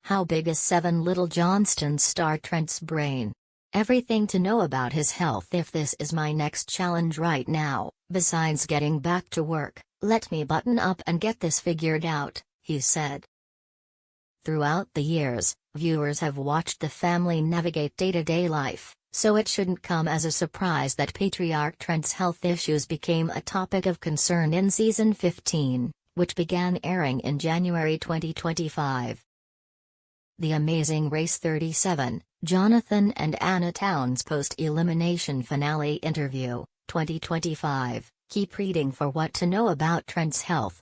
How big is 7 Little Johnstons star Trent's brain? Everything to know about his health. If this is my next challenge right now, besides getting back to work, let me button up and get this figured out, he said. Throughout the years, viewers have watched the family navigate day-to-day life, so it shouldn't come as a surprise that patriarch Trent's health issues became a topic of concern in season 15, which began airing in January 2025. The Amazing Race 37, Jonathan and Anna Towns post-elimination finale interview, 2025, keep reading for what to know about Trent's health,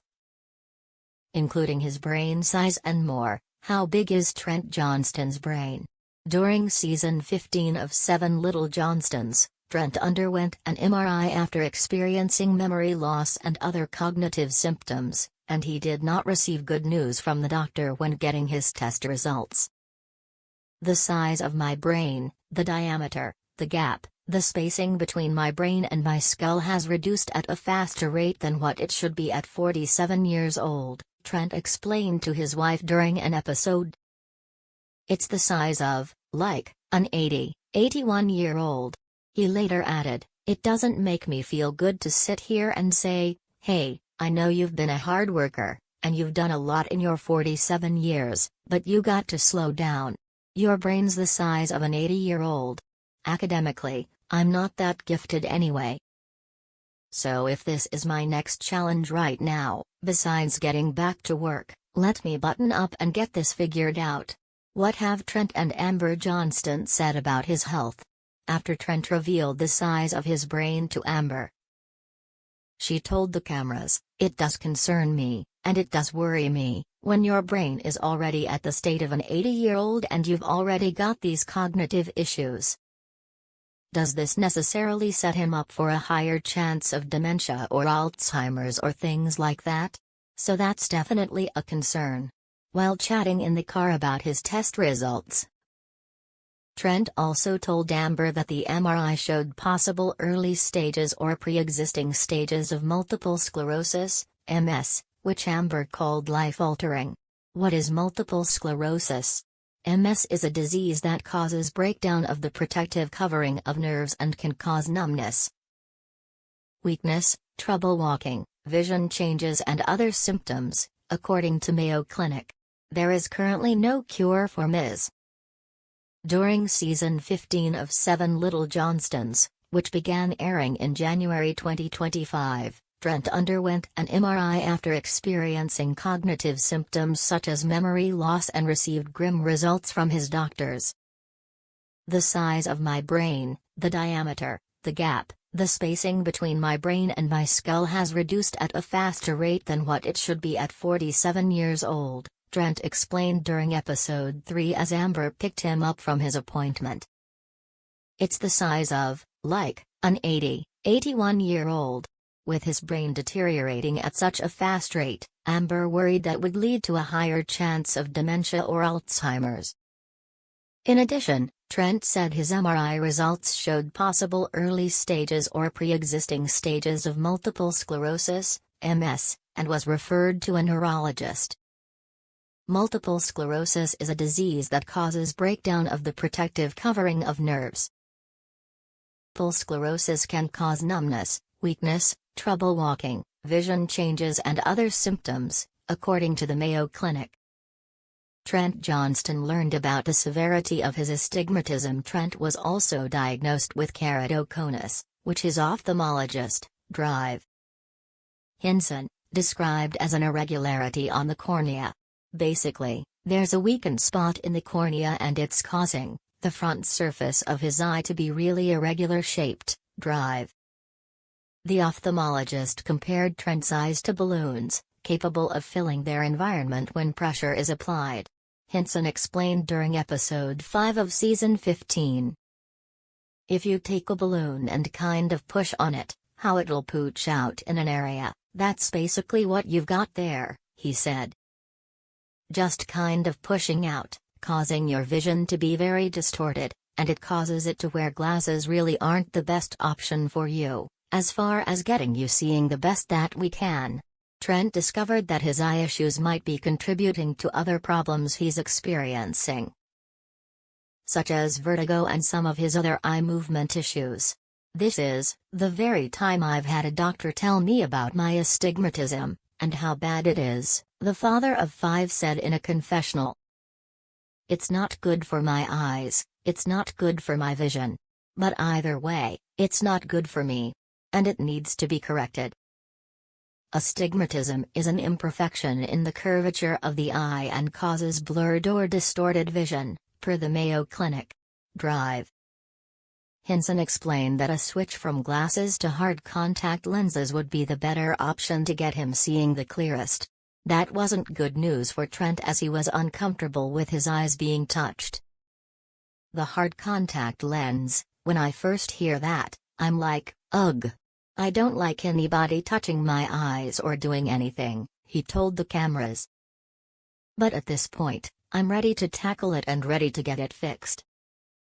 including his brain size and more. How big is Trent Johnston's brain? During season 15 of 7 Little Johnstons, Trent underwent an MRI after experiencing memory loss and other cognitive symptoms, and he did not receive good news from the doctor when getting his test results. The size of my brain, the diameter, the gap, the spacing between my brain and my skull has reduced at a faster rate than what it should be at 47 years old, Trent explained to his wife during an episode. It's the size of, like, an 81-year-old. He later added, "It doesn't make me feel good to sit here and say, hey, I know you've been a hard worker, and you've done a lot in your 47 years, but you got to slow down. Your brain's the size of an 80-year-old. Academically, I'm not that gifted anyway. So if this is my next challenge right now, besides getting back to work, let me button up and get this figured out." What have Trent and Amber Johnston said about his health? After Trent revealed the size of his brain to Amber, she told the cameras, "It does concern me, and it does worry me, when your brain is already at the state of an 80-year-old and you've already got these cognitive issues. Does this necessarily set him up for a higher chance of dementia or Alzheimer's or things like that? So that's definitely a concern." While chatting in the car about his test results, Trent also told Amber that the MRI showed possible early stages or pre-existing stages of multiple sclerosis, MS, which Amber called life-altering. What is multiple sclerosis? MS is a disease that causes breakdown of the protective covering of nerves and can cause numbness, weakness, trouble walking, vision changes and other symptoms, according to Mayo Clinic. There is currently no cure for MS. During season 15 of 7 Little Johnstons, which began airing in January 2025, Trent underwent an MRI after experiencing cognitive symptoms such as memory loss and received grim results from his doctors. The size of my brain, the diameter, the gap, the spacing between my brain and my skull has reduced at a faster rate than what it should be at 47 years old, Trent explained during episode 3 as Amber picked him up from his appointment. It's the size of, like, an 81-year-old. With his brain deteriorating at such a fast rate, Amber worried that would lead to a higher chance of dementia or Alzheimer's. In addition, Trent said his MRI results showed possible early stages or pre-existing stages of multiple sclerosis, MS, and was referred to a neurologist. Multiple sclerosis is a disease that causes breakdown of the protective covering of nerves. Multiple sclerosis can cause numbness, weakness, trouble walking, vision changes and other symptoms, according to the Mayo Clinic. Trent Johnston learned about the severity of his astigmatism. Trent was also diagnosed with keratoconus, which his ophthalmologist, Drive Hinson, described as an irregularity on the cornea. Basically, there's a weakened spot in the cornea and it's causing the front surface of his eye to be really irregular shaped, Drive. The ophthalmologist compared Trent's eyes to balloons, capable of filling their environment when pressure is applied. Hinson explained during episode 5 of season 15. If you take a balloon and kind of push on it, how it'll pooch out in an area, that's basically what you've got there, he said. Just kind of pushing out, causing your vision to be very distorted, and it causes it to where glasses really aren't the best option for you, as far as getting you seeing the best that we can. Trent discovered that his eye issues might be contributing to other problems he's experiencing, such as vertigo and some of his other eye movement issues. This is the very time I've had a doctor tell me about my astigmatism, and how bad it is, the father of 5 said in a confessional. It's not good for my eyes, it's not good for my vision. But either way, it's not good for me. And it needs to be corrected. Astigmatism is an imperfection in the curvature of the eye and causes blurred or distorted vision, per the Mayo Clinic. Drive. Hinson explained that a switch from glasses to hard contact lenses would be the better option to get him seeing the clearest. That wasn't good news for Trent, as he was uncomfortable with his eyes being touched. The hard contact lens, when I first hear that, I'm like, ugh. I don't like anybody touching my eyes or doing anything, he told the cameras. But at this point, I'm ready to tackle it and ready to get it fixed.